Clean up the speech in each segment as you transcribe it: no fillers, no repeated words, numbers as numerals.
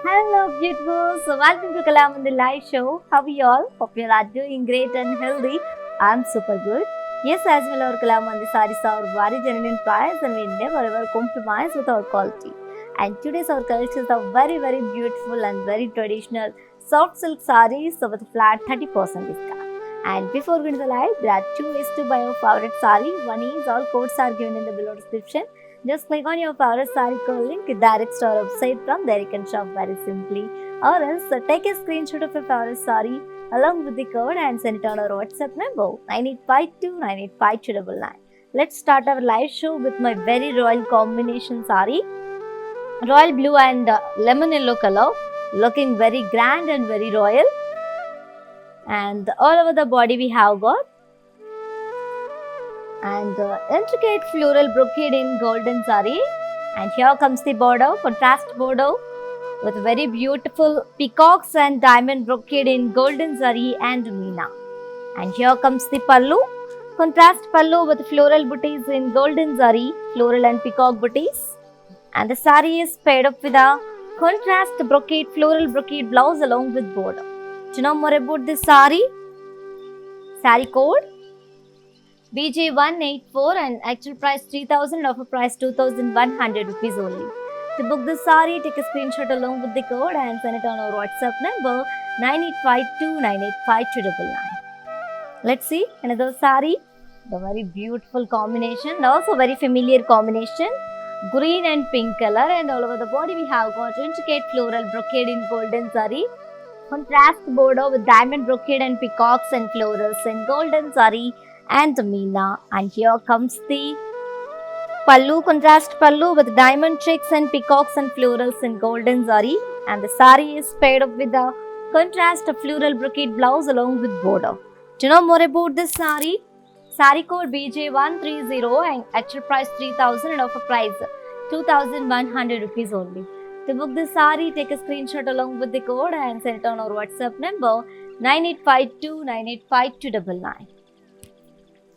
Hello, beautiful. So, welcome to Kalamandir Live Show. How are you all? Hope you all are doing great and healthy. I'm super good. Yes, as well, our Kalamandir sarees are very genuine price and we never ever compromise with our quality. And today's our collections are very beautiful and very traditional soft silk sarees with a flat 30% discount. And before going to the live, there are two ways to buy your favorite saree. One is all codes are given in the below description. Just click on your favorite saree code link, it directs to our website. From there you can shop very simply. Or else take a screenshot of your favorite saree along with the code and send it on our WhatsApp number 9852985299. Let's start our live show with my very royal combination saree. Royal blue and lemon yellow color, looking very grand and very royal. And all over the body we have got and intricate floral brocade in golden zari, and here comes the border, contrast border with very beautiful peacocks and diamond brocade in golden zari and meena. And here comes the pallu, contrast pallu with floral booties in golden zari, floral and peacock booties. And the sari is paired up with a contrast brocade, floral brocade blouse along with border. Do you know more about this sari? Sari code BJ184 and actual price 3000, offer price 2100 rupees only. To book this saree, take a screenshot along with the code and send it on our WhatsApp number 9852985299. Let's see another saree. The very beautiful combination and also very familiar combination. Green and pink color, and all over the body we have got intricate floral brocade in golden zari. Contrast border with diamond brocade and peacocks and florals in golden zari and meena. And here comes the pallu, contrast pallu with diamond checks and peacocks and florals in golden zari. And the sari is paired up with the contrast floral brocade blouse along with border. Do you know more about this sari? Sari code BJ130 and actual price 3000 and offer price 2100 rupees only. To book this sari, take a screenshot along with the code and send it on our WhatsApp number 9852985299.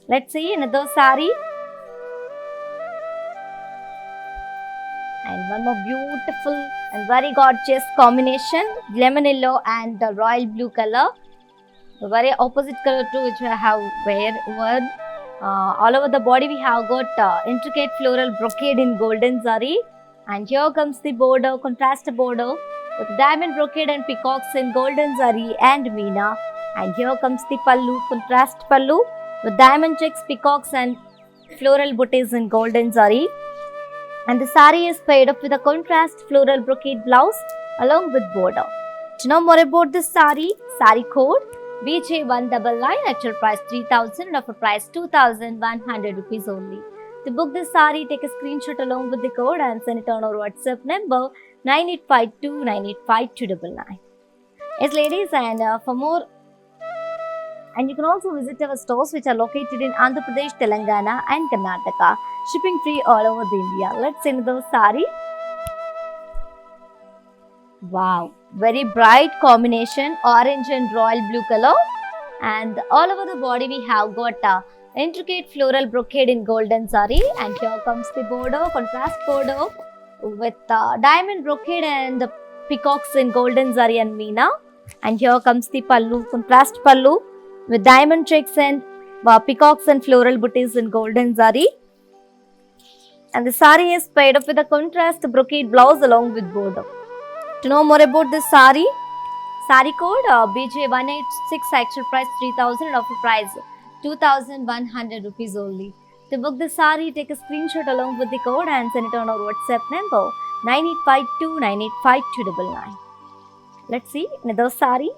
Let's see another sari. And one more beautiful and very gorgeous combination, lemon yellow and the royal blue color. The very opposite color too, which I have worn. All over the body we have got intricate floral brocade in golden zari. And here comes the border, contrast border with diamond brocade and peacocks in golden zari and meena. And here comes the pallu, contrast pallu with diamond checks, peacocks and floral booties in golden zari. And the sari is paired up with a contrast floral brocade blouse along with border. To know more about this sari, sari code BJ199, actual price 3000 and offer price 2100 rupees only. To book this sari, take a screenshot along with the code and send it on our WhatsApp number 9852985299. Yes, ladies, and for more, and you can also visit our stores which are located in Andhra Pradesh, Telangana and Karnataka. Shipping free all over the India. Let's see another sari. Wow, very bright combination, orange and royal blue color. And all over the body we have got intricate floral brocade in golden zari. And here comes the border, contrast border with diamond brocade and peacocks in golden zari and meena. And here comes the pallu, contrast pallu with diamond checks and peacocks and floral booties in golden zari. And the sari is paired up with a contrast brocade blouse along with border. To know more about this sari, sari code BJ186, actual price 3000 and offer price 2100 rupees only. To book the sari, take a screenshot along with the code and send it on our WhatsApp number 9852985299. Let's see another sari.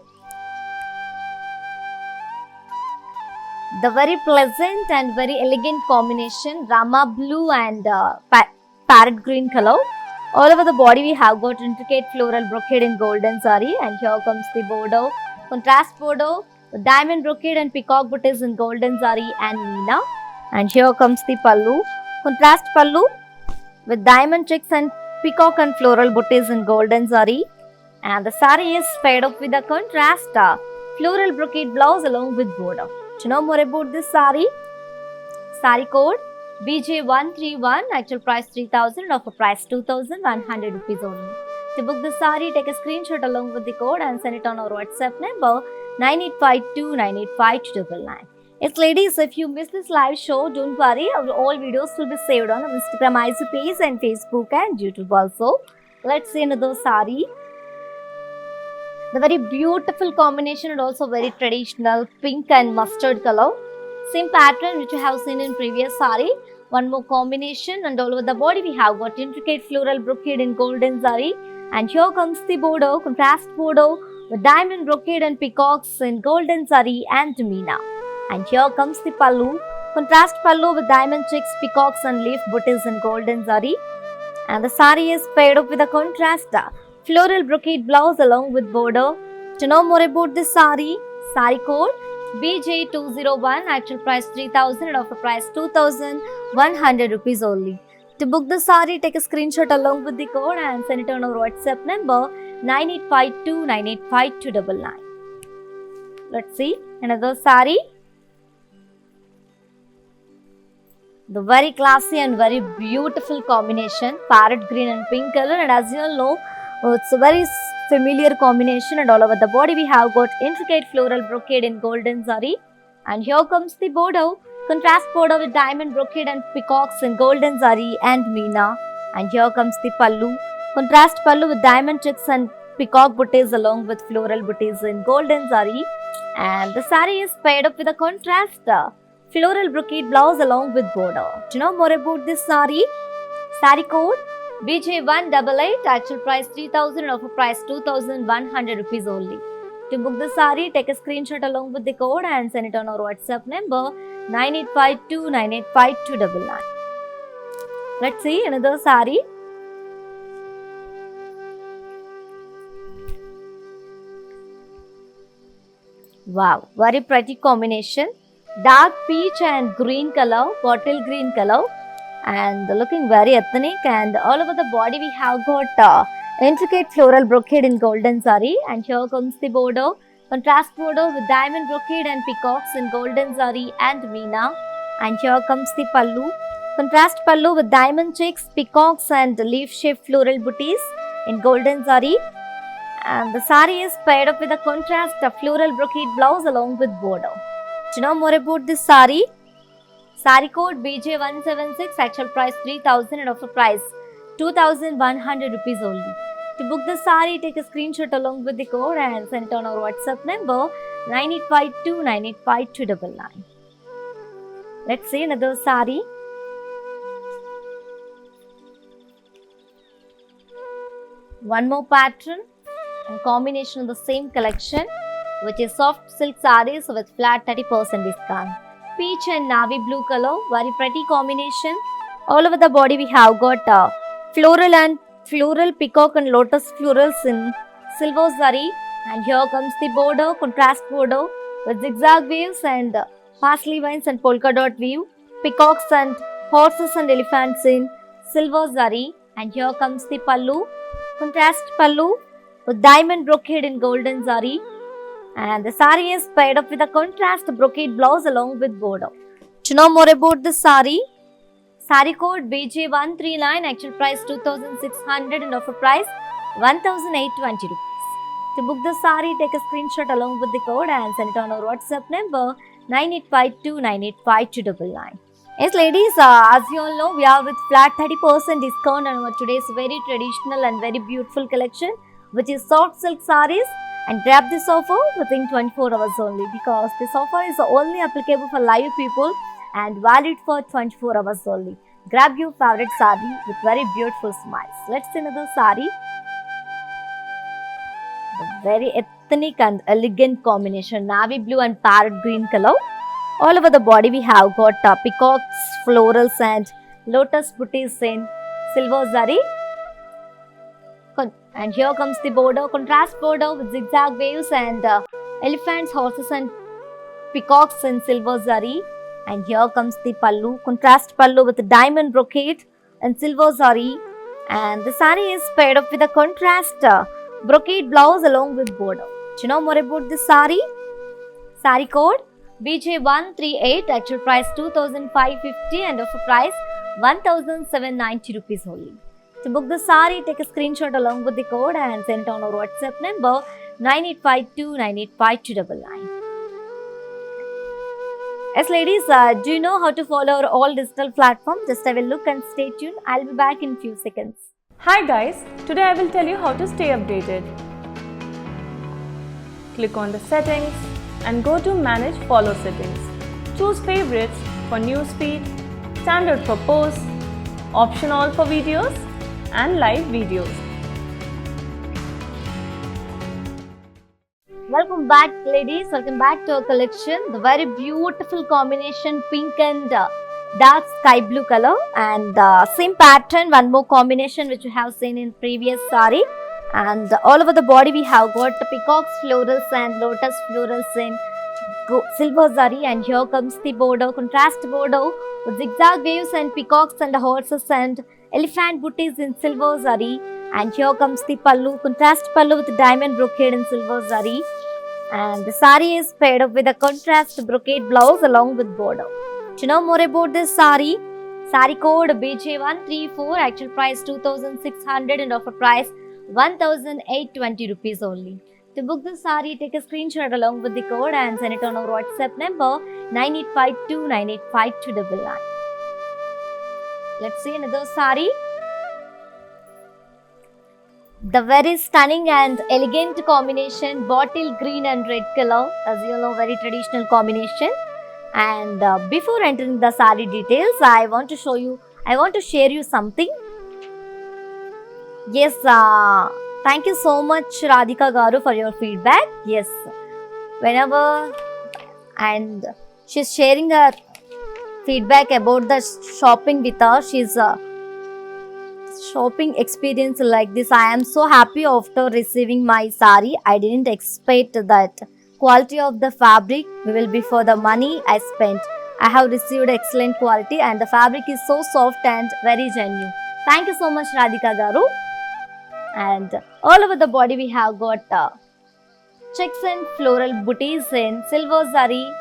The very pleasant and very elegant combination, Rama blue and parrot green color. All over the body we have got intricate floral brocade in golden zari. And here comes the border, contrast border with diamond brocade and peacock booties in golden zari and meena. And here comes the pallu, contrast pallu with diamond checks and peacock and floral booties in golden zari. And the sari is paired up with a contrast floral brocade blouse along with border. To know more about this sari, sari code BJ131, actual price 3000, offer price 2100 rupees only. To book the saree, take a screenshot along with the code and send it on our WhatsApp number 9852985299. Yes, ladies, if you miss this live show, don't worry. All videos will be saved on our Instagram IG page and Facebook and YouTube also. Let's see another saree. The very beautiful combination and also very traditional pink and mustard color. Same pattern which you have seen in previous saree. One more combination, and all over the body we have got intricate floral brocade in golden zari. And here comes the border, contrast border with diamond brocade and peacocks in golden zari and meena. And here comes the pallu, contrast pallu with diamond checks, peacocks and leaf booties in golden zari. And the saree is paired up with a contrast floral brocade blouse along with border. To know more about this saree code BJ201, actual price 3000 and offer price 2100 rupees only. To book the saree, take a screenshot along with the code and send it on our WhatsApp number 9852985299. Let's see another saree. The very classy and very beautiful combination, parrot green and pink color, and as you all know, it's a very familiar combination, and all over the body we have got intricate floral brocade in golden zari. And here comes the border, contrast border with diamond brocade and peacocks in golden zari and meena. And here comes the pallu, contrast pallu with diamond checks and peacock booties along with floral booties in golden zari. And the saree is paired up with a contrast floral brocade blouse along with border. Do you know more about this saree code BJ188, actual price 3000 and offer price 2100 rupees only. To book the saree, take a screenshot along with the code and send it on our WhatsApp number 9852985299. Let's see another saree. Wow, very pretty combination. Dark peach and green color, bottle green color, and looking very ethnic, and all over the body we have got intricate floral brocade in golden zari. And here comes the border, contrast border with diamond brocade and peacocks in golden zari and meena. And here comes the pallu, contrast pallu with diamond checks, peacocks and leaf shaped floral booties in golden zari. And the saree is paired up with a contrast of floral brocade blouse along with border. Do you know more about this saree code BJ176, actual price 3000 and offer price 2100 rupees only. To book the saree, take a screenshot along with the code and send it on our WhatsApp number 9852985299. Let's see another saree. One more pattern and combination of the same collection, which is soft silk sarees with flat 30% discount. Peach and navy blue color, very pretty combination. All over the body we have got floral peacock and lotus florals in silver zari. And here comes the border, contrast border with zigzag waves and parsley vines and polka dot weave, peacocks and horses and elephants in silver zari. And here comes the pallu, contrast pallu with diamond brocade in golden zari. And the saree is paired up with a contrast brocade blouse along with border. To know more about this saree code BJ139, actual price 2600 and offer price 1820 rupees. To book the saree, take a screenshot along with the code and send it on our WhatsApp number 9852985299. Yes, ladies, as you all know, we are with flat 30% discount on our today's very traditional and very beautiful collection, which is soft silk sarees. And grab this offer within 24 hours only, because this offer is only applicable for live people and valid for 24 hours only. Grab your favorite saree with very beautiful smiles. Let's see another saree. The very ethnic and elegant combination, navy blue and parrot green color. All over the body we have got peacocks, florals and lotus booties in silver zari. And here comes the border, contrast border with zigzag waves and elephants, horses and peacocks in silver zari. And here comes the pallu, contrast pallu with diamond brocade and silver zari. And the saree is paired up with a contrast brocade blouse along with border. Do you know more about this saree code BJ138, actual price 2550 and offer price 1790 rupees only. To book the sari, take a screenshot along with the code and send it on our WhatsApp number 9852985299. Yes, ladies, do you know how to follow our all digital platforms? Just have a look and stay tuned. I'll be back in few seconds. Hi guys, today I will tell you how to stay updated. Click on the settings and go to manage follow settings. Choose favorites for newsfeed, standard for posts, option all for videos and live videos. Welcome back, ladies. Welcome back to our collection. The very beautiful combination pink and dark sky blue color, and same pattern, one more combination which you have seen in previous sari, and all over the body we have got peacocks florals and lotus florals in silver zari, and here comes the border, contrast border with zigzag waves and peacocks and horses and elephant booties in silver zari, and here comes the pallu, contrast pallu with diamond brocade in silver zari, and the sari is paired up with a contrast brocade blouse along with border. To know more about this sari, sari code BJ134, actual price 2600 and offer price 1820 rupees only. To book the sari, take a screenshot along with the code and send it on our WhatsApp number 9852985299. Let's see another sari. The very stunning and elegant combination, bottle green and red color, as you know, very traditional combination. And before entering the sari details, I want to share you something. Yes, thank you so much Radhika Garu for your feedback. Yes, whenever, and she's sharing her feedback about the shopping with her. She's shopping experience like this. I am so happy after receiving my sari. I didn't expect that quality of the fabric will be for the money I spent. I have received excellent quality and the fabric is so soft and very genuine. Thank you so much Radhika Garu. And all over the body we have got checks and floral booties in silver zari,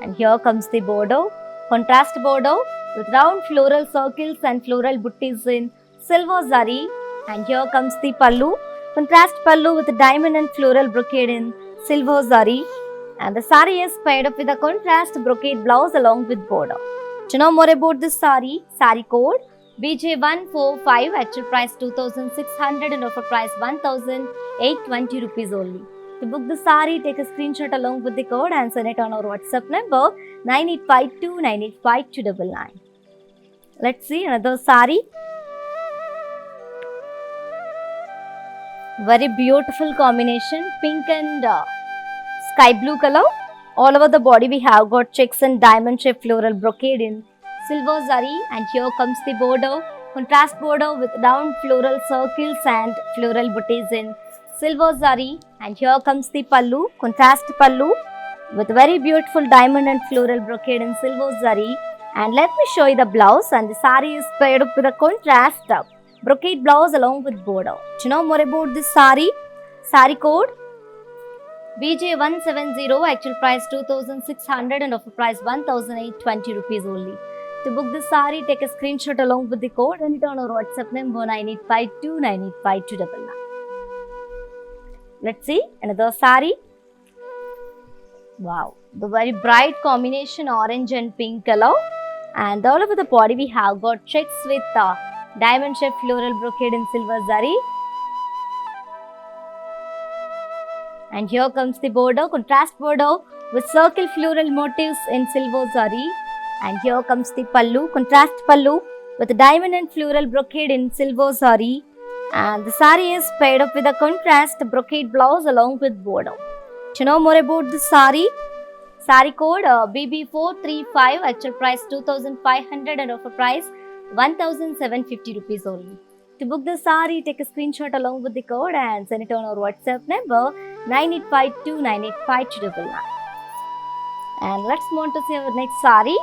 and here comes the border, contrast border with round floral circles and floral booties in silver zari, and here comes the pallu, contrast pallu with diamond and floral brocade in silver zari, and the sari is paired up with a contrast brocade blouse along with border. To know more about this sari, sari code BJ145, actual price 2600 and offer price 1820 rupees only. To book the sari, take a screenshot along with the code and send it on our WhatsApp number 9852985299. Let's see another sari. Very beautiful combination, pink and sky blue color. All over the body we have got checks and diamond shaped floral brocade in silver zari, and here comes the border, contrast border with round floral circles and floral booties in silver zari, and here comes the pallu, contrast pallu with very beautiful diamond and floral brocade in silver zari, and let me show you the blouse, and the sari is paired up with a contrast brocade blouse along with border. To know more about this sari, sari code BJ170, actual price 2600 and offer price 1820 rupees only. To book this sari, take a screenshot along with the code and it on our WhatsApp number 9852985299. Let's see another sari. Wow, the very bright combination orange and pink color, and all over the body we have got checks with diamond shaped floral brocade in silver zari. And here comes the border, contrast border with circle floral motifs in silver zari. And here comes the pallu, contrast pallu with diamond and floral brocade in silver zari. And the sari is paired up with a contrast brocade blouse along with border. To know more about this sari, sari code BB435, actual price 2500 and offer price 1750 rupees only. To book the sari, take a screenshot along with the code and send it on our WhatsApp number 9852985299. And let's move on to see our next sari.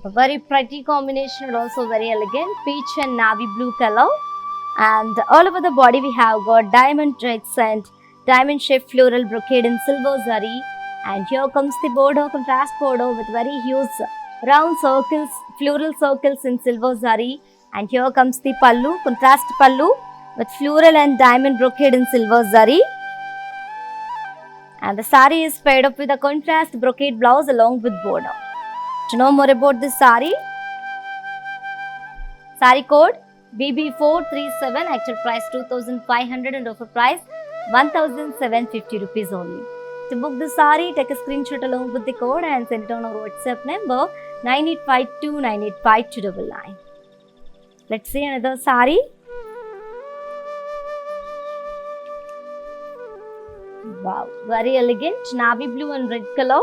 A very pretty combination and also very elegant, peach and navy blue color. And all over the body we have got diamond threads and diamond shaped floral brocade in silver zari. And here comes the border, contrast border with very huge round circles, floral circles in silver zari. And here comes the pallu, contrast pallu with floral and diamond brocade in silver zari. And the sari is paired up with a contrast brocade blouse along with border. To know more about this sari, sari code BB437, actual price 2500 and offer price 1750 rupees only. To book the sari, take a screenshot along with the code and send it on our WhatsApp number 9852985299. Let's see another sari. Wow, very elegant, navy blue and red color.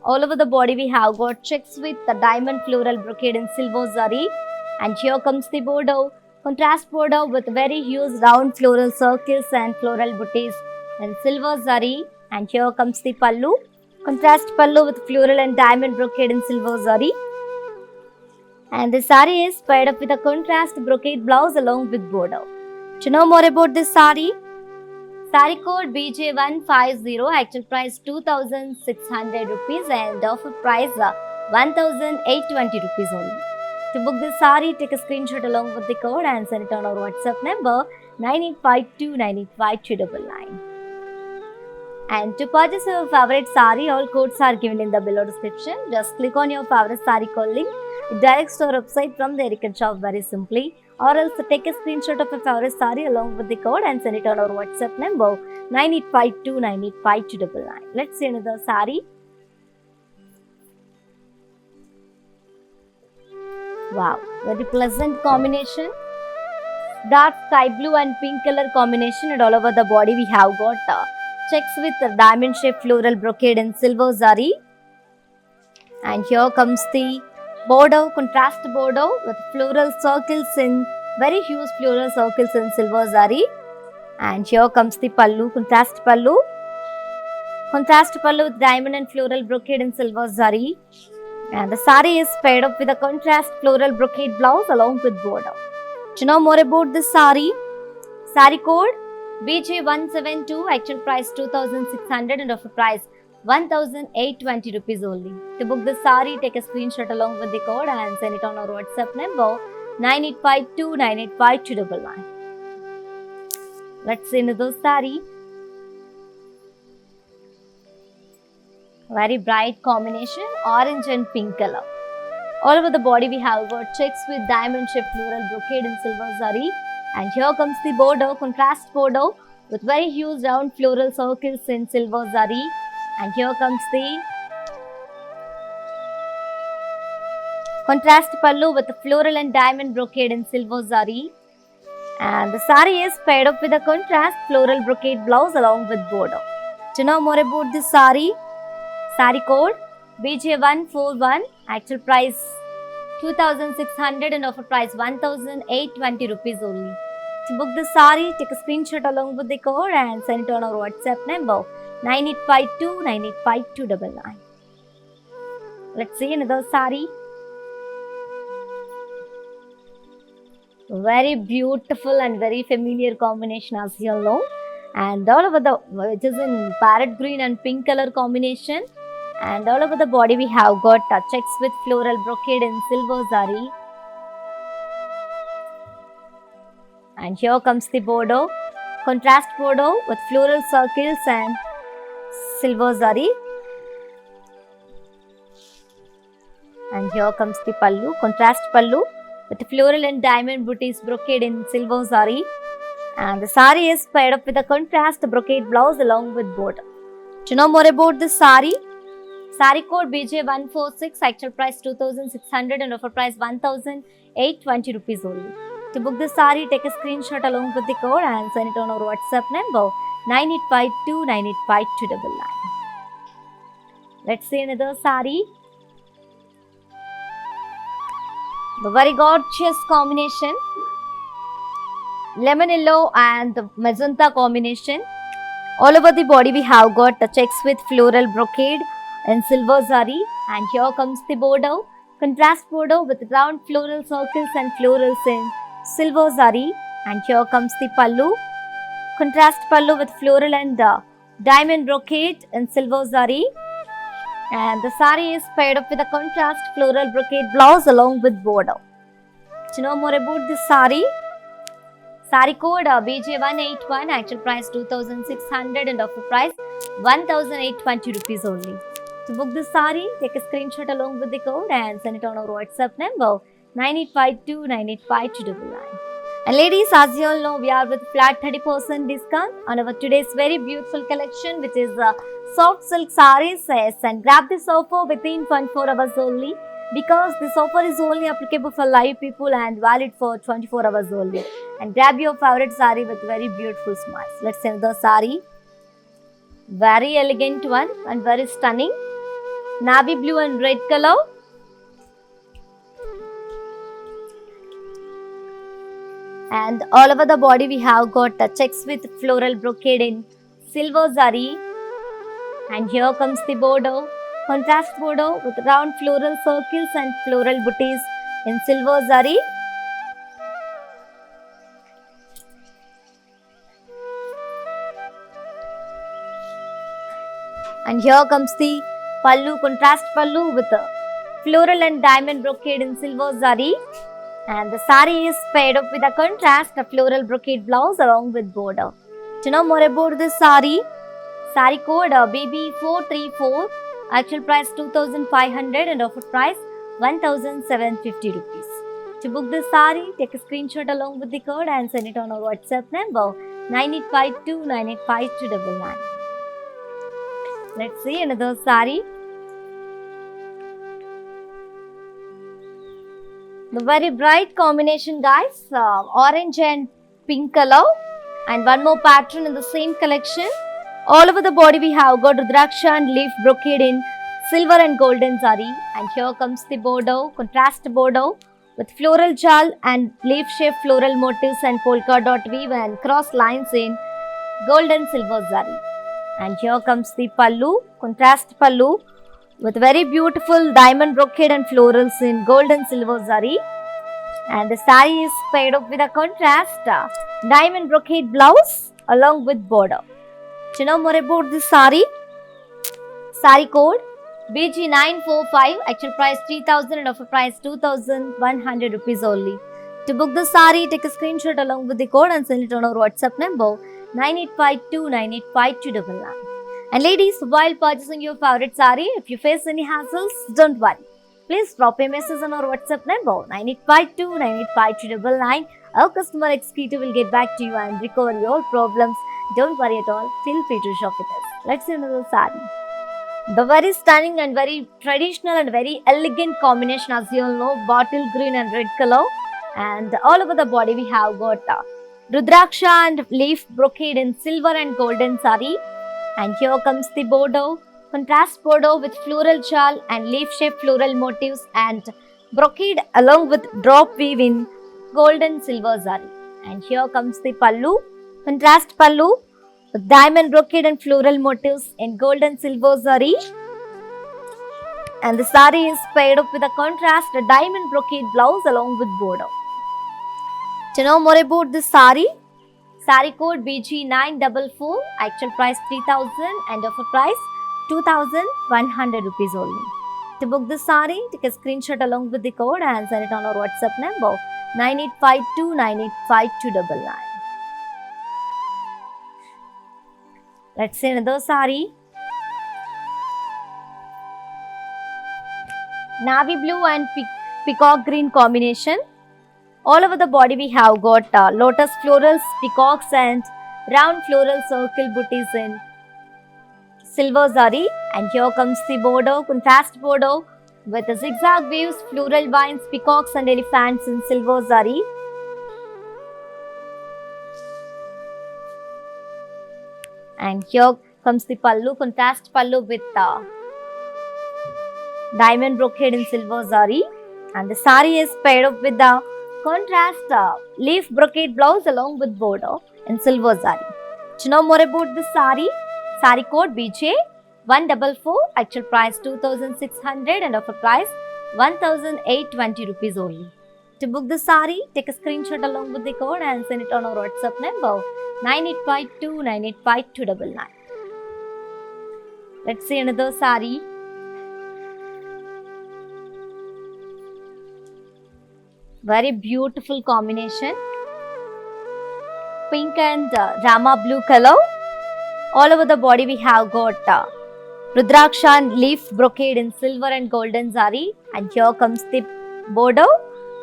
All over the body we have got checks with the diamond floral brocade in silver zari. And here comes the border, contrast border with very huge round floral circles and floral booties in silver zari. And here comes the pallu, contrast pallu with floral and diamond brocade in silver zari. And the sari is paired up with a contrast brocade blouse along with border. To know more about this sari, sari code BJ150, actual price 2600 rupees and offer price 1820 rupees only. To book this sari, take a screenshot along with the code and send it on our WhatsApp number 9852985299. And to purchase your favorite sari, all codes are given in the below description. Just click on your favorite sari code link. It directs to our website from there you can shop very simply. Or else take a screenshot of your favorite sari along with the code and send it on our WhatsApp number 9852985299. Let's see another sari. Wow, very pleasant combination. Dark sky blue and pink color combination, and all over the body we have got checks with the diamond shaped floral brocade in silver zari. And here comes the border, contrast border with floral circles in very huge floral circles in silver zari. And here comes the pallu, contrast pallu with diamond and floral brocade in silver zari. And the sari is paired up with a contrast floral brocade blouse along with border. To know more about this sari, sari code BJ172, actual price 2600 and offer price 1820 rupees only. To book this sari, take a screenshot along with the code and send it on our WhatsApp number 9852985299. Let's see another sari. Very bright combination, orange and pink color. All over the body we have got checks with diamond shaped floral brocade in silver zari. And here comes the border, contrast border with very huge round floral circles in silver zari. And here comes the contrast pallu with the floral and diamond brocade in silver zari. And the sari is paired up with a contrast floral brocade blouse along with border. To know more about this sari, sari code BJ141, actual price 2600 and offer price 1820 rupees only. To book the sari, take a screenshot along with the code and send it on our WhatsApp number 9852985299. Let's see another sari. Very beautiful and very familiar combination as you all know. And all over the, it is in parrot green and pink color combination. And all over the body we have got checks with floral brocade in silver zari. And here comes the border, contrast border with floral circles and silver zari. And here comes the pallu, contrast pallu with floral and diamond booties brocade in silver zari. And the sari is paired up with a contrast brocade blouse along with border. To know more about this sari, sari code BJ146, actual price 2600 and offer price 1820 rupees only. To book this sari, take a screenshot along with the code and send it on our WhatsApp number 9852985299. Let's see another sari. The very gorgeous combination, lemon yellow and the magenta combination. All over the body we have got the checks with floral brocade and silver zari. And here comes the border, contrast border with round floral circles and florals in silver zari. And here comes the pallu, contrast pallu with floral and diamond brocade in silver zari. And the sari is paired up with a contrast floral brocade blouse along with border. To know more about this sari, sari code BJ181, actual price 2600 and offer price 1820 rupees only. To book this sari, take a screenshot along with the code and send it on our WhatsApp number 9852 985299. And ladies, as you all know, we are with flat 30% discount on our today's very beautiful collection, which is soft silk sarees. Yes, and grab this offer within 24 hours only, because this offer is only applicable for live people and valid for 24 hours only. And grab your favorite saree with very beautiful smiles. Let's see the saree. Very elegant one and very stunning. Navy blue and red color. And all over the body we have got checks with floral brocade in silver zari. And here comes the border, contrast border with round floral circles and floral booties in silver zari. And here comes the pallu, contrast pallu with floral and diamond brocade in silver zari. And the sari is paired up with a contrast of floral brocade blouse along with border. To know more about this sari, sari code BB434, actual price 2500 and offer price 1750 rupees. To book this sari, take a screenshot along with the code and send it on our WhatsApp number 9852 985299. Let's see another sari. The very bright combination, guys, orange and pink color, and one more pattern in the same collection. All over the body we have got Rudraksha and leaf brocade in silver and golden zari. And here comes the border, contrast border with floral jal and leaf shape floral motifs and polka dot weave and cross lines in gold and silver zari. And here comes the pallu, contrast pallu with very beautiful diamond brocade and florals in gold and silver zari. And the sari is paired up with a contrast diamond brocade blouse along with border. To know more about this sari, sari code BG945, actual price 3000 and offer price 2100 rupees only. To book the sari, take a screenshot along with the code and send it on our WhatsApp number 9852 985299. And ladies, while purchasing your favorite sari, if you face any hassles, don't worry. Please drop a message on our WhatsApp number 9852 985299. Our customer executive will get back to you and recover your problems. Don't worry at all. Feel free to shop with us. Let's see another sari. The very stunning and very traditional and very elegant combination, as you all know, bottle green and red color. And all over the body we have got Rudraksha and leaf brocade in silver and golden sari. And here comes the border, contrast border with floral jal and leaf-shaped floral motifs and brocade along with drop weave in gold and silver zari. And here comes the pallu, contrast pallu with diamond brocade and floral motifs in gold and silver zari. And the sari is paired up with a contrast diamond brocade blouse along with border. To know more about this sari, sari code BG944, actual price 3000 and offer price 2100 rupees only. To book this sari, take a screenshot along with the code and send it on our WhatsApp number 9852 985299. Let's see another sari. Navy blue and peacock green combination. All over the body we have got lotus florals, peacocks and round floral circle booties in silver zari. And here comes the border, contrast border with the zigzag waves, floral vines, peacocks and elephants in silver zari. And here comes the pallu, contrast pallu with diamond brocade in silver zari. And the sari is paired up with the contrast leaf brocade blouse along with border in silver zari. To know more about this sari, sari code BJ144, actual price 2600 and offer price 1820 rupees only. To book the sari, take a screenshot along with the code and send it on our WhatsApp number 9852985299. Let's see another sari. Very beautiful combination. Pink and Rama blue color. All over the body we have got Rudraksha and leaf brocade in silver and golden zari. And here comes the border.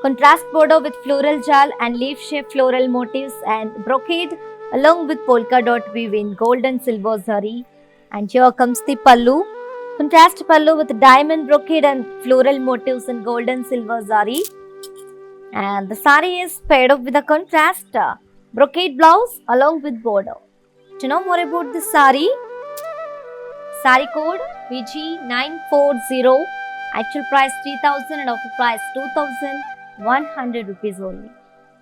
Contrast border with floral jal and leaf shaped floral motifs and brocade along with polka dot weave in gold and silver zari. And here comes the pallu. Contrast pallu with diamond brocade and floral motifs in gold and silver zari. And the sari is paired up with a contrast brocade blouse along with border. To know more about this sari, sari code VG940, actual price 3000 and offer price 2100 rupees only.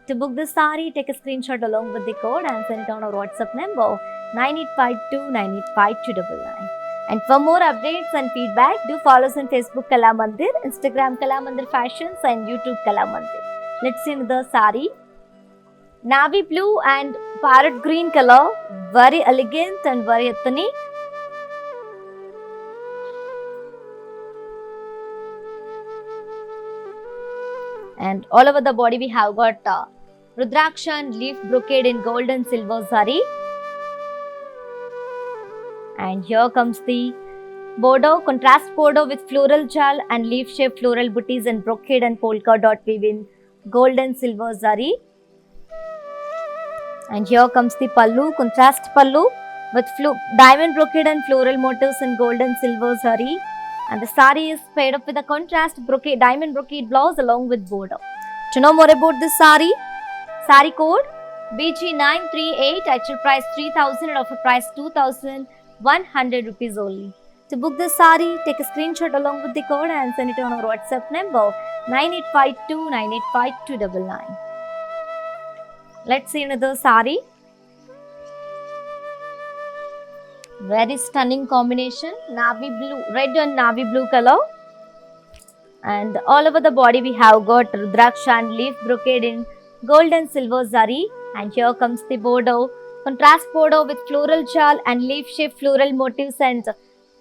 To book this sari, take a screenshot along with the code and send it on our WhatsApp number 9852985299. And for more updates and feedback, do follow us on Facebook Kala Mandir, Instagram Kala Mandir Fashions and YouTube Kala Mandir. Let's see another sari. Navy blue and parrot green color, very elegant and very ethnic. And all over the body we have got Rudraksha and leaf brocade in gold and silver zari. And here comes the border, contrast border with floral jal and leaf shaped floral booties and brocade and polka dot weave in gold and silver zari. And here comes the pallu, contrast pallu with diamond brocade and floral motifs in gold and silver zari. And the sari is paired up with a contrast brocade, diamond brocade blouse along with border. To know more about this sari, sari code BG938, actual price 3000 and offer price 2100 rupees only. To book this sari, take a screenshot along with the code and send it on our WhatsApp number 9852985299. Let's see another sari. Very stunning combination, navy blue, red and navy blue color. And all over the body we have got Rudraksha and leaf brocade in gold and silver zari. And here comes the border, contrast border with floral jal and leaf shaped floral motifs and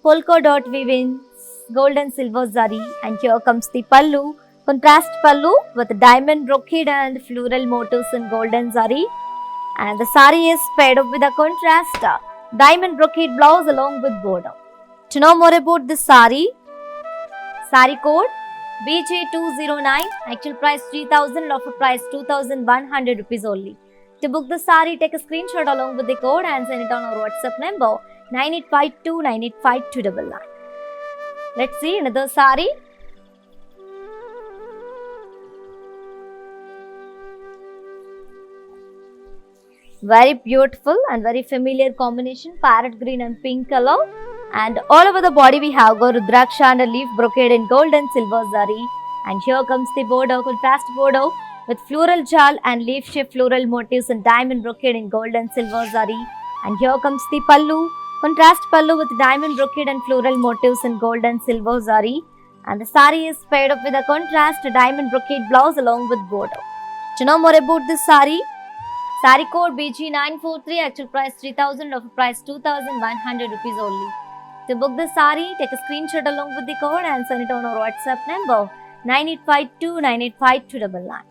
polka dot weave in gold and silver zari. And here comes the pallu, contrast pallu with diamond brocade and floral motifs in golden zari. And the sari is paired up with a contrast diamond brocade blouse along with border. To know more about this sari, sari code BJ209, actual price 3000 and offer price 2100 rupees only. To book the sari, take a screenshot along with the code and send it on our WhatsApp number 9852985299. Let's see another sari. Very beautiful and very familiar combination, parrot green and pink color. And all over the body we have got Rudraksha and a leaf brocade in gold and silver zari. And here comes the border, contrast border with floral jal and leaf shaped floral motifs and diamond brocade in gold and silver zari. And here comes the pallu, contrast pallu with diamond brocade and floral motifs in gold and silver zari. And the sari is paired up with a contrast diamond brocade blouse along with border. To know more about this sari, sari code BG943, actual price 3000, offer price 2100 rupees only. To book the sari, take a screenshot along with the code and send it on our WhatsApp number 9852985299.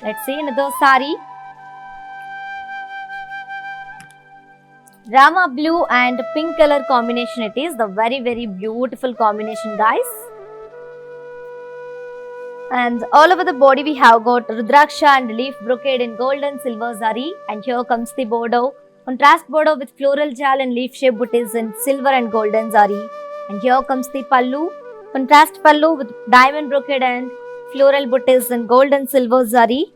Let's see another sari. Rama blue and pink color combination it is. The very beautiful combination, guys. And all over the body we have got Rudraksha and leaf brocade in gold and silver zari. And here comes the border, contrast border with floral jal and leaf shaped booties in silver and golden zari. And here comes the pallu, contrast pallu with diamond brocade and floral booties in gold and silver zari.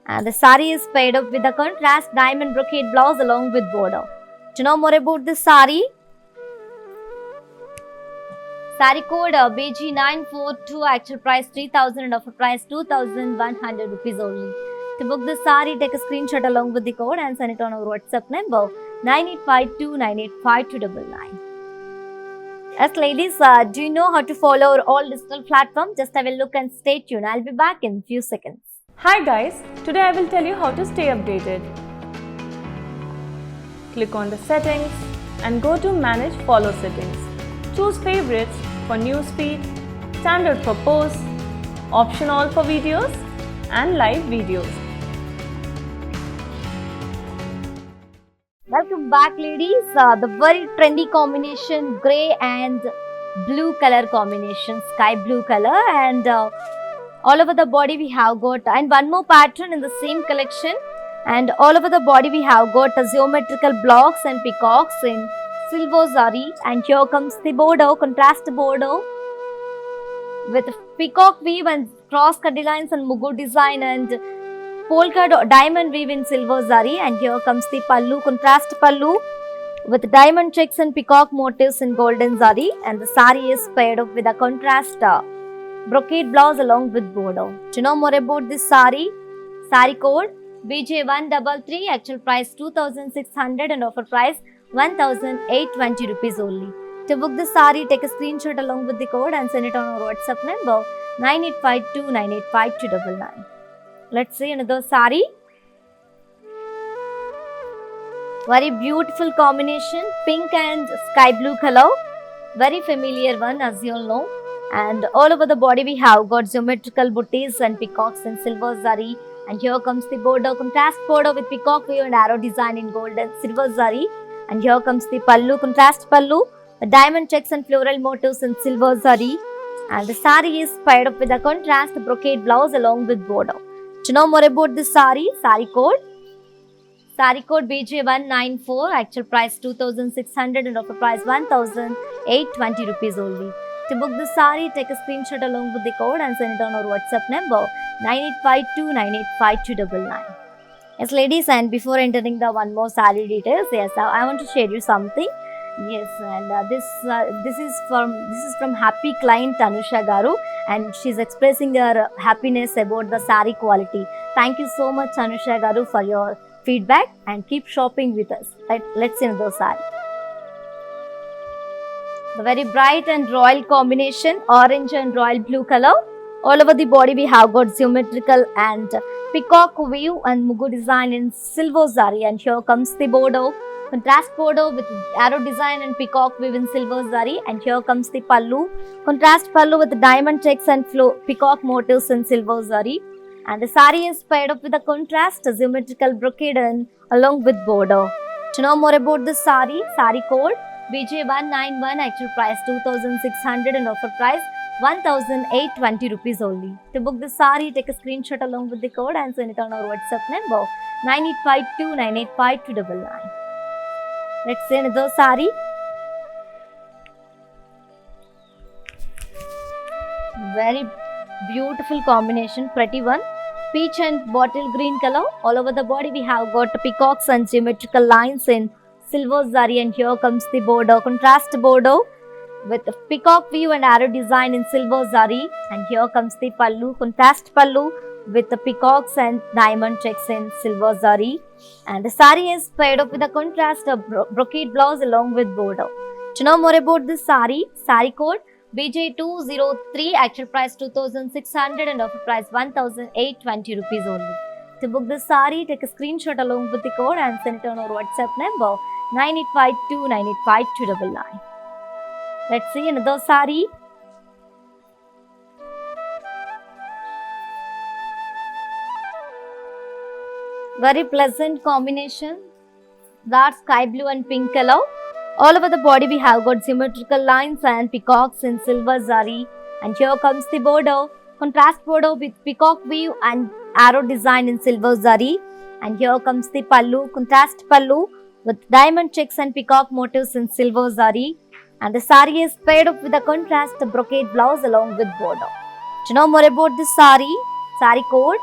And the sari is paired up with a contrast diamond brocade blouse along with border. To know more about this sari, sari code BG942, actual price 3000 and offer price 2100 rupees only. To book this sari, take a screenshot along with the code and send it on our WhatsApp number 9852985299. As ladies, do you know how to follow our all digital platform? Just have a look and stay tuned. I'll be back in few seconds. Hi guys, today I will tell you how to stay updated. Click on the settings and go to manage follow settings. Choose favorites for newsfeed, standard for posts, option all for videos and live videos. Welcome back, ladies. The very trendy combination, grey and blue color combination, sky blue color, and all over the body we have got, and one more pattern in the same collection, and all over the body we have got geometrical blocks and peacocks in silver zari, and here comes the border, contrast border with peacock weave and cross cutty lines and mugu design and polka diamond weave in silver zari, and here comes the pallu, contrast pallu with diamond checks and peacock motifs in golden zari, and the sari is paired up with a contrast brocade blouse along with border. To know more about this sari code BJ133, actual price 2600 and offer price 1820 rupees only. To book the sari, take a screenshot along with the code and send it on our WhatsApp number 9852985299. Let's see another sari. Very beautiful combination, pink and sky blue color. Very familiar one, as you all know. And all over the body we have got geometrical booties and peacocks in silver zari. And here comes the border, contrast border with peacock weave and arrow design in gold and silver zari. And here comes the pallu, contrast pallu, the diamond checks and floral motifs in silver zari. And the sari is paired up with a contrast brocade blouse along with border. To know more about this sari code BJ194, actual price 2600 and offer price 1820 rupees only. To book this sari, take a screenshot along with the code and send it on our WhatsApp number 9852985299. Yes, ladies, and before entering the one more sari details, yes, I want to share you something. Yes, and this is from happy client Anusha Garu, and she's expressing her happiness about the sari quality. Thank you so much, Anusha Garu, for your feedback, and keep shopping with us. Let's see the sari. The very bright and royal combination, orange and royal blue color. All over the body we have got geometrical and peacock weave and mugu design in silver zari, and here comes the border, contrast border with arrow design and peacock weave in silver zari, and here comes the pallu, contrast pallu with diamond checks and peacock motifs in silver zari, and the sari is paired up with a contrast geometrical brocade and along with border. To know more about this sari code BJ191, actual price 2600 and offer price 1820 rupees only. To book this sari, take a screenshot along with the code and send it on our WhatsApp number 9852985299. Let's see another sari. Very beautiful combination, pretty one. Peach and bottle green color. All over the body we have got peacocks and geometrical lines in silver zari, and here comes the border, contrast border with the peacock weave and arrow design in silver zari, and here comes the pallu, contrast pallu with the peacocks and diamond checks in silver zari, and the sari is paired up with a contrast of brocade blouse along with border. To know more about this sari code BJ203, actual price 2600 and offer price 1820 rupees only. To book this sari, take a screenshot along with the code and send it on our WhatsApp number 9852985299. Let's see another sari. Very pleasant combination, dark sky blue and pink color. All over the body we have got geometrical lines and peacocks in silver zari, and here comes the border, contrast border with peacock weave and arrow design in silver zari, and here comes the pallu, contrast pallu with diamond checks and peacock motifs in silver zari, and the sari is paired up with a contrast brocade blouse along with border. To know more about this sari code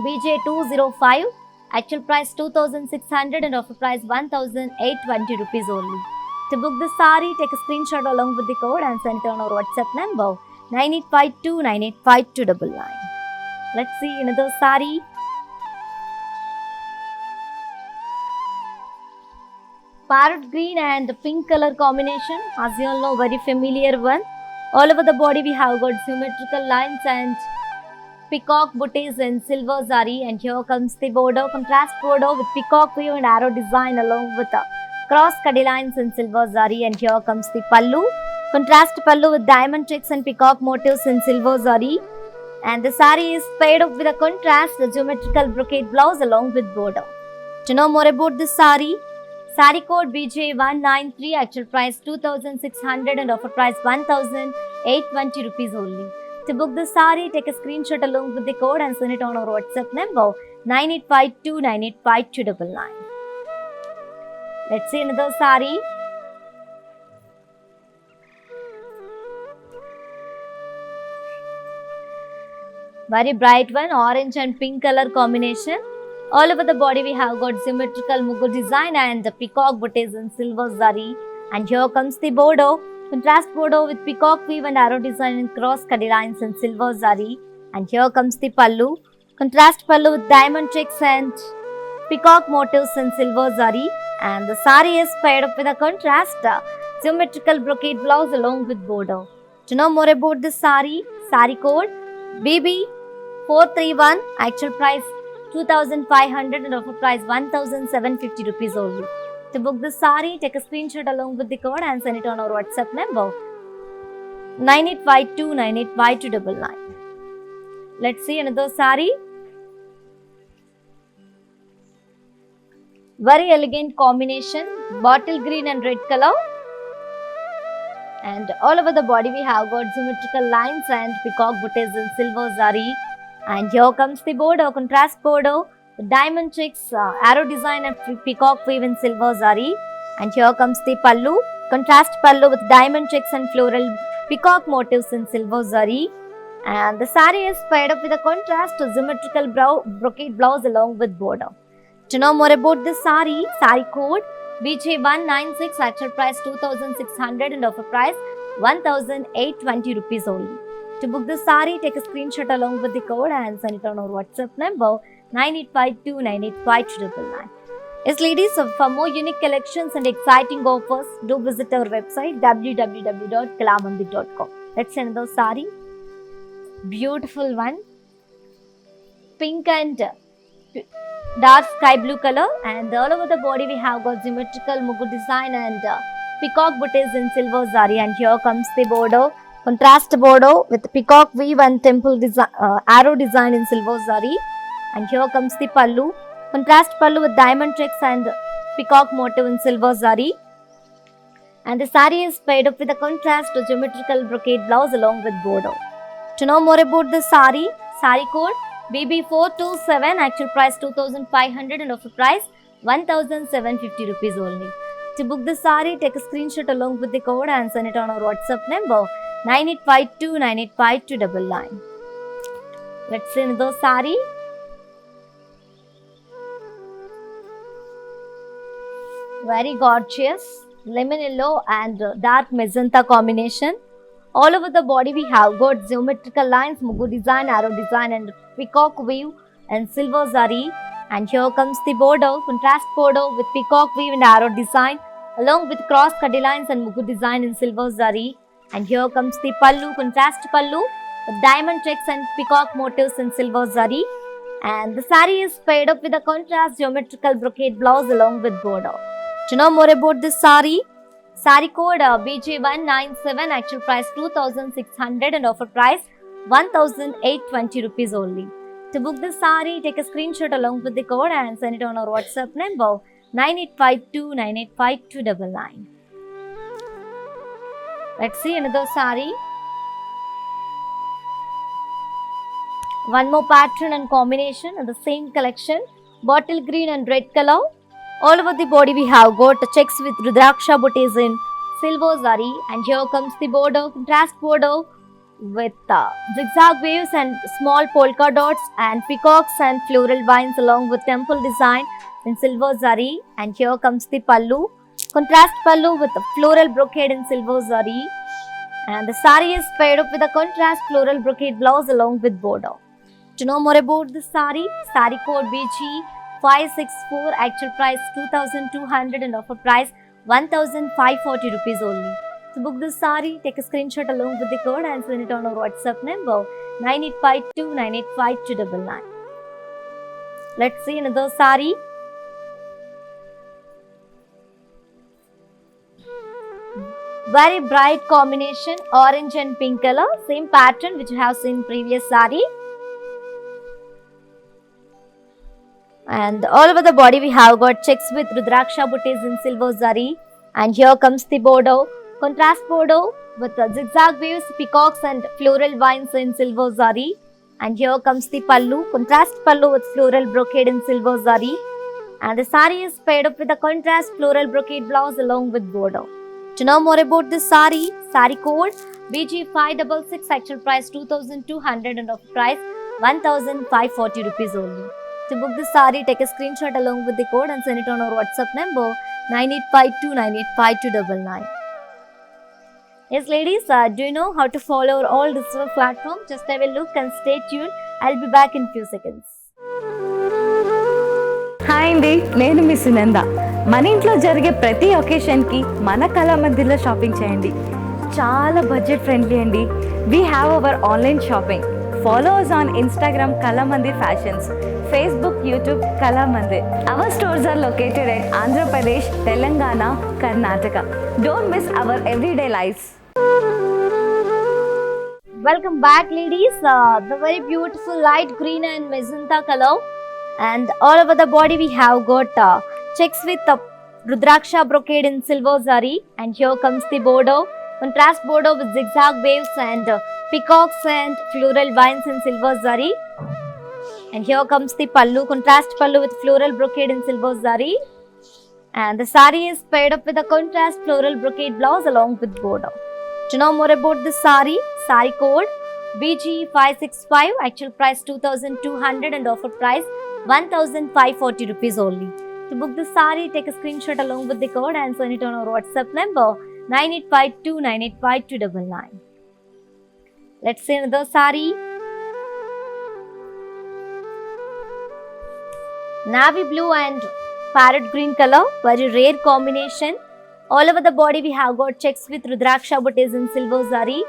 BJ205, actual price 2600 and offer price 1820 rupees only. To book this sari, take a screenshot along with the code and send it on our WhatsApp number 9852985299. Let's see another sari. parrot green and pink color combination. As you all know, very familiar one. All over the body we have got symmetrical lines and peacock booties in silver zari, and here comes the border, contrast border with peacock weave and arrow design along with cross cutty lines in silver zari, and here comes the pallu, contrast pallu with diamond checks and peacock motifs in silver zari, and the sari is paired up with a contrast the geometrical brocade blouse along with border. To know more about this sari code BJ193, actual price 2600 and offer price 1820 rupees only. To book the sari, take a screenshot along with the code and send it on our WhatsApp number 9852985299. Let's see another sari. Very bright one, orange and pink color combination. All over the body we have got symmetrical mugu design and the peacock booties in silver zari. And here comes the border, contrast border with peacock weave and arrow design in cross cutty lines in silver zari. And here comes the pallu, contrast pallu with diamond checks and peacock motifs in silver zari. And the sari is paired up with a contrast geometrical brocade blouse along with border. To know more about this sari code BB431, actual price 2500 and offer price 1750 rupees only. To book the sari, take a screenshot along with the code and send it on our WhatsApp number 9852985299. Let's see another sari. Very elegant combination, bottle green and red color. And all over the body we have got symmetrical lines and peacock booties in silver zari. And here comes the border, contrast border with diamond checks, arrow design and peacock weave in silver zari. And here comes the pallu, contrast pallu with diamond checks and floral peacock motifs in silver zari. And the sari is paired up with a contrast symmetrical brocade blouse along with border. To know more about this sari code BJ196, actual price 2600 and offer price 1820 rupees only. To book the sari, take a screenshot along with the code and send it on our WhatsApp number 9852985299. Yes, ladies, so for more unique collections and exciting offers, do visit our website www.kalamandir.com. Let's see another sari. Beautiful one. Pink and dark sky blue color, and all over the body we have got symmetrical mugu design and peacock booties in silver zari. And here comes the border, contrast border with peacock weave and temple design, arrow design in silver zari. And here comes the pallu, contrast pallu with diamond checks and peacock motif in silver zari. And the sari is paired up with a contrast to geometrical brocade blouse along with border. To know more about the sari code BB427, actual price 2500 and offer price 1750 rupees only. To book the sari, take a screenshot along with the code and send it on our WhatsApp number 9852985299. Let's see another sari. Very gorgeous, lemon yellow and dark magenta combination. All over the body we have got geometrical lines, mugu design, arrow design and peacock weave and silver zari. And here comes the border, contrast border with peacock weave and arrow design along with cross cutty lines and mugu design in silver zari. And here comes the pallu, contrast pallu with diamond checks and peacock motifs in silver zari. And the sari is paired up with a contrast geometrical brocade blouse along with border. To know more about this sari code BJ197, actual price 2600 and offer price 1820 rupees only. To book this sari, take a screenshot along with the code and send it on our WhatsApp number 9852985299. Let's see another sari. One more pattern and combination in the same collection, bottle green and red color. All over the body we have got checks with Rudraksha booties in silver zari. And here comes the border, contrast border with zigzag waves and small polka dots and peacocks and floral vines along with temple design in silver zari. And here comes the pallu, contrast pallu with floral brocade in silver zari. And the sari is paired up with a contrast floral brocade blouse along with border. To know more about this sari code BG 564, actual price 2200 and offer price 1540 rupees only. To book this saree, take a screenshot along with the code and send it on our WhatsApp number 9852985299. Let's see another saree. Very bright combination, orange and pink color, same pattern which you have seen previous saree. And all over the body we have got checks with Rudraksha booties in silver zari. And here comes the border, contrast border with the zigzag waves, peacocks and floral vines in silver zari. And here comes the pallu, contrast pallu with floral brocade in silver zari. And the saree is paired up with a contrast floral brocade blouse along with border. To know more about this saree, saree code BG566, actual price 2200 and offer price 1540 rupees only. To book this saree, take a screenshot along with the code and send it on our WhatsApp number 9852985299. Yes, ladies, do you know how to follow our all digital platforms? Just have a look and stay tuned. I'll be back in few seconds. Hi అండి, నేను మీ సునంద. మన ఇంట్లో జరిగే ప్రతి ఒకేషన్కి మన కళామందిర్లో shopping చేయండి. చాలా budget friendly అండి. We have our online shopping. Follow us on Instagram Kalamandir Fashions, Facebook, YouTube Kalamandir. Our stores are located at Andhra Pradesh, Telangana, Karnataka. Don't miss our everyday lives. Welcome back, ladies. The very beautiful light green and magenta color, and all over the body we have got checks with Rudraksha brocade in silver zari. And here comes the border, contrast border with zigzag waves and peacocks and floral vines in silver zari. And here comes the pallu, contrast pallu with floral brocade in silver zari. And the saree is paired up with a contrast floral brocade blouse along with border. To know more about this saree, saree code BG565, actual price 2200 and offer price 1540 rupees only. To book this saree, take a screenshot along with the code and send it on our WhatsApp number 9852985299. Let's see another saree. Navy blue and parrot green color, very rare combination. All over the body we have got checks with Rudraksha booties in silver zari.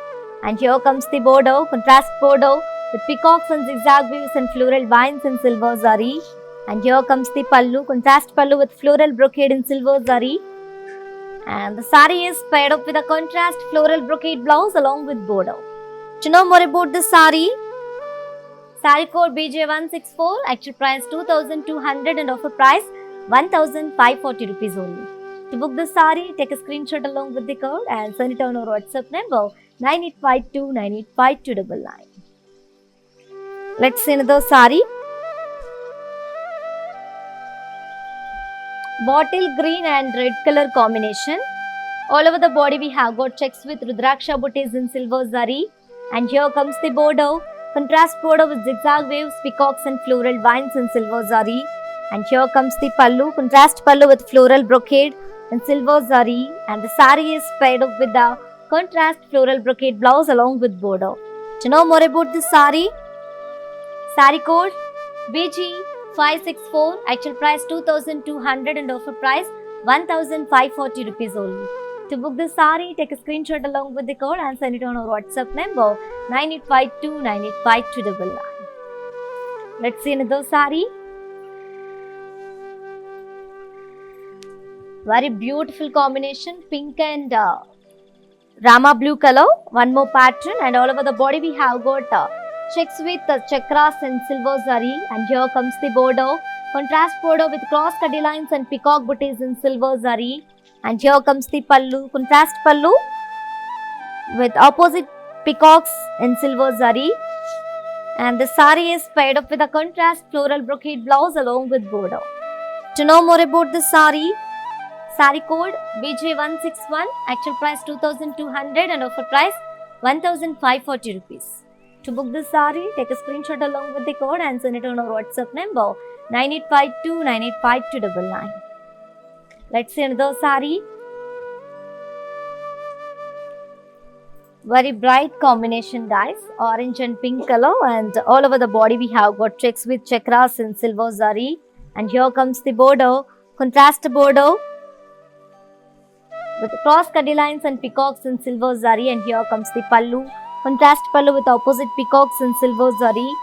And here comes the border, contrast border with peacocks and zigzag waves and floral vines in silver zari. And here comes the pallu, contrast pallu with floral brocade in silver zari. And the saree is paired up with a contrast floral brocade blouse along with border. To know more about this saree, saree code BJ164, actual price 2200 and offer price 1540 rupees only. To book this saree, take a screenshot along with the code and send it on our WhatsApp number 9852985299. Let's see another saree. Bottle green and red color combination. All over the body we have got checks with Rudraksha booties in silver zari. And here comes the border, contrast border with zigzag waves, peacocks and floral vines in silver zari. And here comes the pallu, contrast pallu with floral brocade in silver zari. And the saree is paired up with the contrast floral brocade blouse along with border. To know more about this saree, saree code BG564, actual price 2200 and offer price 1540 rupees only. To book this saree, take a screenshot along with the code and send it on our WhatsApp number 9852985299. Let's see another saree. Very beautiful combination, pink and Rama blue color. One more pattern, and all over the body we have got checks with chakras and silver zari. And here comes the border, contrast border with cross cutty lines and peacock booties in silver zari. And here comes the pallu, contrast pallu with opposite peacocks in silver zari. And the saree is paired up with a contrast floral brocade blouse along with border. To know more about this saree, saree code BJ161, actual price 2200 and offer price 1540 rupees. To book this saree, take a screenshot along with the code and send it on our WhatsApp number 9852985299. Let's see another saree. Very bright combination, guys. Orange and pink color, and all over the body we have got checks with chakras in silver zari. and here comes the border, contrast border with cross cutty lines and peacocks in silver zari, and here comes the pallu, contrast pallu with opposite peacocks in silver zari,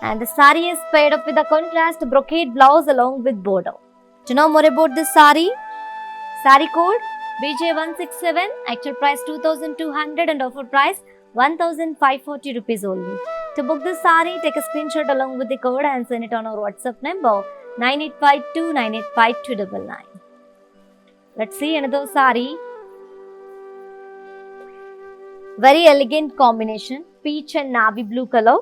and the sari is paired up with a contrast brocade blouse along with border. To know more about this sari, sari code BJ167, actual price 2200 and offer price 1540 rupees only. To book this sari, take a screenshot along with the code and send it on our WhatsApp number 9852985299. Let's see another sari. Very elegant combination, peach and navy blue color.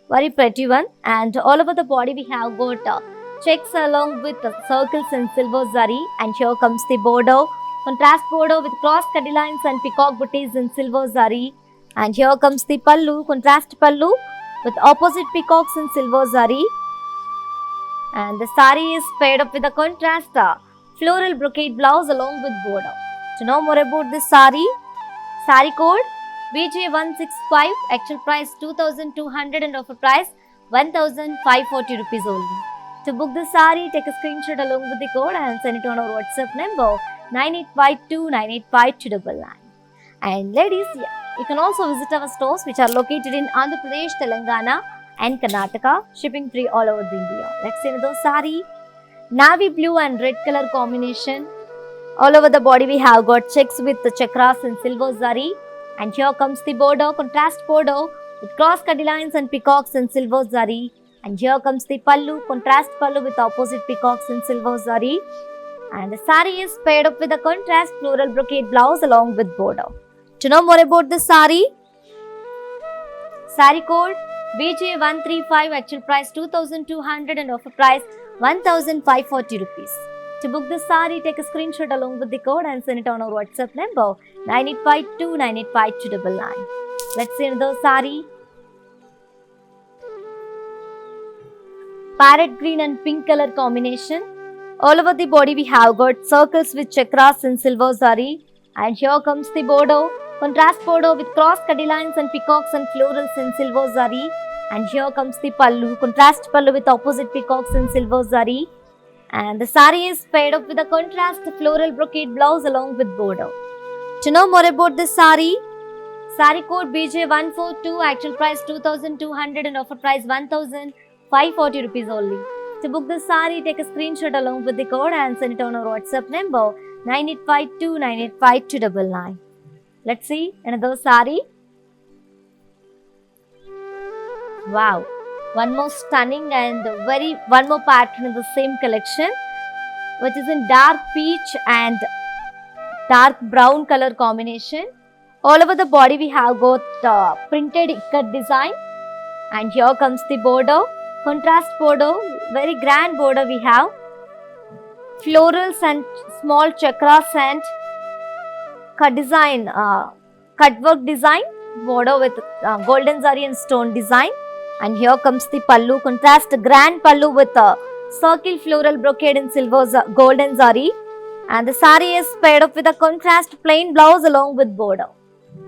Very pretty one, and all over the body we have got checks along with circles in silver zari, and here comes the border, contrast border with cross cutty lines and peacock booties in silver zari, and here comes the pallu, contrast pallu with opposite peacocks in silver zari, and the sari is paired up with a contrast floral brocade blouse along with border. To know more about this sari, sari code BJ165, actual price 2200 and offer price 1540 rupees only. To book the sari, take a screenshot along with the code and send it on our WhatsApp number 9852985299. And ladies, you can also visit our stores which are located in Andhra Pradesh, Telangana and Karnataka, shipping free all over India. Let's see another sari. Navy blue and red color combination. All over the body we have got checks with the chakras in silver zari. And here comes the border, contrast border with cross cutty lines and peacocks in silver zari. And here comes the pallu, contrast pallu with opposite peacocks in silver zari. And the sari is paired up with a contrast floral brocade blouse along with border. To know more about this sari, sari code BJ135, actual price 2200 and offer price 1540 rupees. To book this sari, take a screenshot along with the code and send it on our WhatsApp number 9852985299. Let's see another sari. Parrot green and pink color combination. All over the body we have got circles with chakras in silver zari, and here comes the border, contrast border with cross cutty lines and peacocks and florals in silver zari, and here comes the pallu, contrast pallu with opposite peacocks in silver zari, and the sari is paired up with a contrast floral brocade blouse along with border. To know more about this sari, sari code BJ142, actual price 2200 and offer price 1540 rupees only. To book this sari, take a screenshot along with the code and send it on our WhatsApp number 9852985299. Let's see another sari. Wow, one more stunning and one more pattern in the same collection, which is in dark peach and dark brown color combination. All over the body we have got printed ikat design, and here comes the border, contrast border, very grand border we have, florals and small chakras and cut design, cut work design, border with golden zari and stone design, and here comes the pallu, contrast grand pallu with circle floral brocade in silver golden zari, and the sari is paired up with a contrast plain blouse along with border.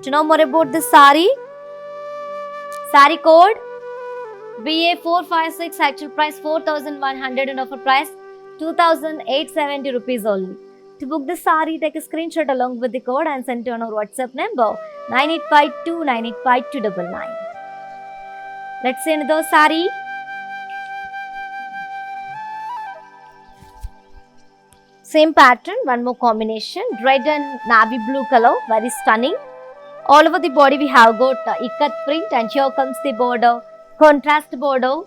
To know more about this sari, sari code BA456, actual price 4100 and offer price 2870 rupees only. To book this sari, take a screenshot along with the code and send it on our WhatsApp number 9852985299. Let's see another sari. Same pattern, one more combination, red and navy blue color, very stunning. All over the body we have got ikat print, and here comes the border, contrast border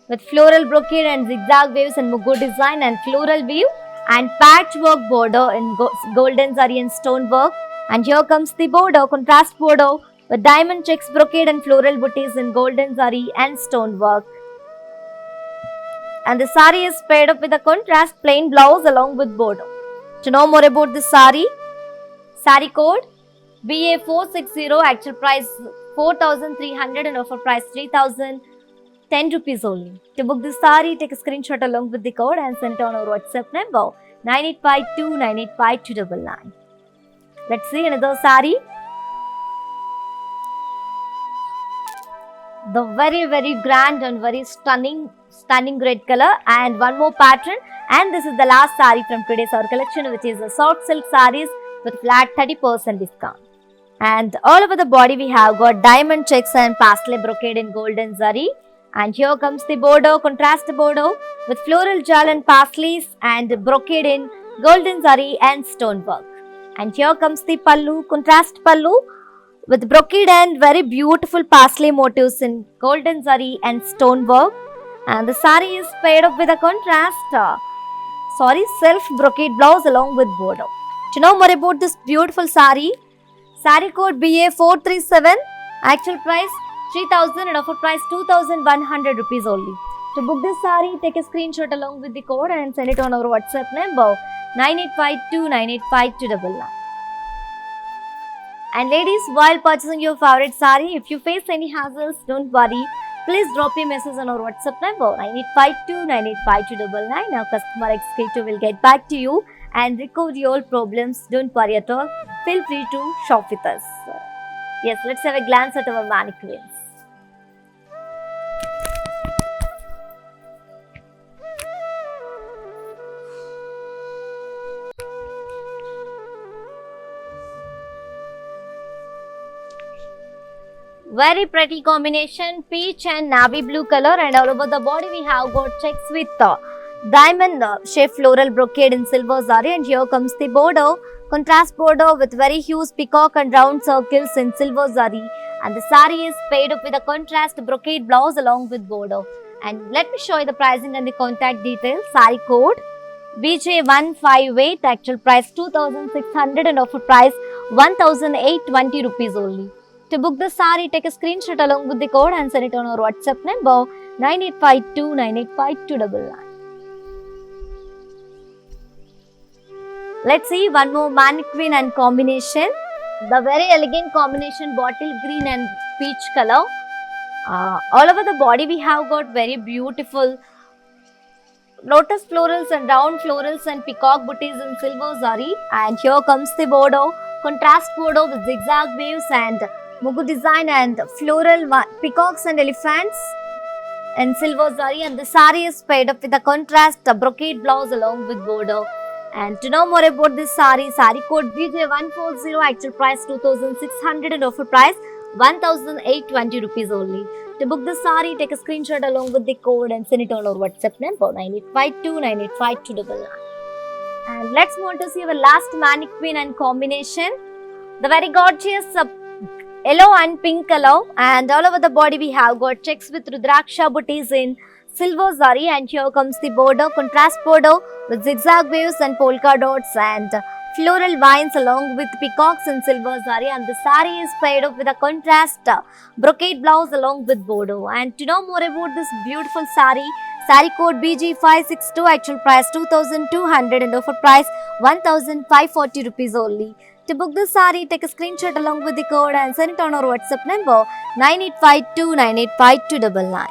with floral brocade and zigzag waves and mugu design and floral weave and patchwork border in golden zari and stone work, and here comes the border, contrast border with diamond checks brocade and floral booties in golden zari and stone work, and the sari is paired up with a contrast plain blouse along with border. To know more about this sari, sari code BA460, actual price 4300 and offer price 3010 rupees only. To book this sari, take a screenshot along with the code and send it on our WhatsApp number 9852985299. Let's see another sari. The very grand and very stunning stunning red color and one more pattern. And this is the last saree from today's our collection, which is a soft silk sarees with flat 30% discount. And all over the body we have got diamond checks and paisley brocade in golden zari. And here comes the border, contrast border with floral jewel and paisleys and brocade in golden zari and stonework. And here comes the pallu, contrast pallu with brocade and very beautiful paisley motifs in golden zari and stonework. And the sari is paired up with a contrast, self brocade blouse along with border. To know more about this beautiful sari code BA437, actual price 3,000 and offer price 2,100 rupees only. To book this sari, take a screenshot along with the code and send it on our WhatsApp number 9852985299. And ladies, while purchasing your favorite sari, if you face any hassles, don't worry. Please drop a message on our WhatsApp number 9852985299. Our customer executive will get back to you and recover your problems. Don't worry at all. Feel free to shop with us. Yes, let's have a glance at our mannequins. Very pretty combination, peach and navy blue color, and all over the body we have got checks with diamond shaped floral brocade in silver zari. And here comes the border, contrast border with very huge peacock and round circles in silver zari. And the sari is paired up with a contrast brocade blouse along with border. And let me show you the pricing and the contact details. Sari code BJ158, actual price 2,600 and offer price 1,820 rupees only. To book the sari, take a screenshot along with the code and send it on our WhatsApp number 9852985299. Let's see one more mannequin and combination. The very elegant combination, bottle green and peach color. All over the body we have got very beautiful lotus florals and round florals and peacock booties in silver zari. And here comes the border, contrast border with zigzag waves and mugu design and floral peacocks and elephants and silver zari. And the sari is paired up with a contrast brocade blouse along with border. And to know more about this sari code BJ140, actual price 2,600 and offer price 1,820 rupees only. To book the sari, take a screenshot along with the code and send it on our WhatsApp number 9852985299. And let's move on to see our last mannequin and combination. The very gorgeous yellow and pink color, and all over the body we have got checks with rudraksha booties in silver zari. And here comes the border, contrast border with zigzag waves and polka dots and floral vines along with peacocks in silver zari. And the sari is paired up with a contrast brocade blouse along with border. And to know more about this beautiful sari code BG562, actual price 2,200 and offer price 1,540 rupees only. To book this sari, take a screenshot along with the code and send it on our WhatsApp number 9852985299.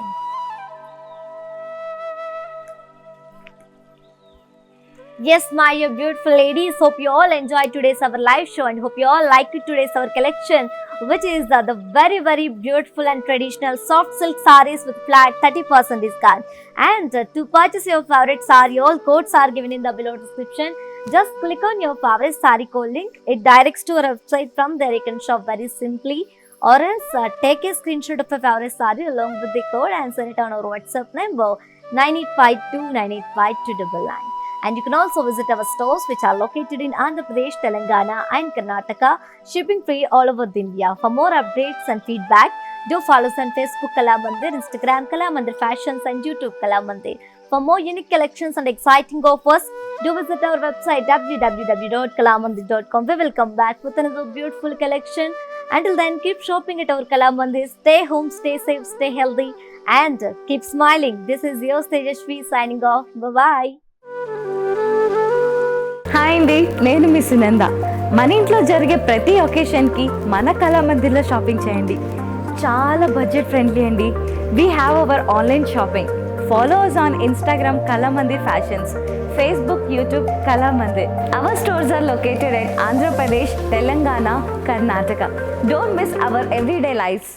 Yes, my beautiful ladies, hope you all enjoyed today's our live show and hope you all liked today's our collection, which is the very very beautiful and traditional soft silk sarees with flat 30% discount. And to purchase your favorite saree, all codes are given in the below description. Just click on your favorite saree code link. It directs to our website. From there you can shop very simply, or else take a screenshot of your favorite saree along with the code and send it on our WhatsApp number 9852985299. And you can also visit our stores, which are located in Andhra Pradesh, Telangana and Karnataka, shipping free all over India. For more updates and feedback, do follow us on Facebook Kalamandir, Instagram Kalamandir Fashions and YouTube Kalamandir. For more unique collections and exciting offers, do visit our website www.kalamandir.com. We will come back with another beautiful collection. Until then, keep shopping at our Kalamandir. Stay home, stay safe, stay healthy and keep smiling. This is your Tejashvi signing off. Bye-bye. Hi అండి, నేను మీ సునంద. మన ఇంట్లో జరిగే ప్రతి ఒకేషన్కి మన కళామందిర్లో shopping చేయండి. చాలా budget friendly అండి. We have our online shopping. Follow us on Instagram Kalamandir Fashions, Facebook, YouTube Kalamandir. Our stores are located at Andhra Pradesh, Telangana, Karnataka. Don't miss our everyday lives.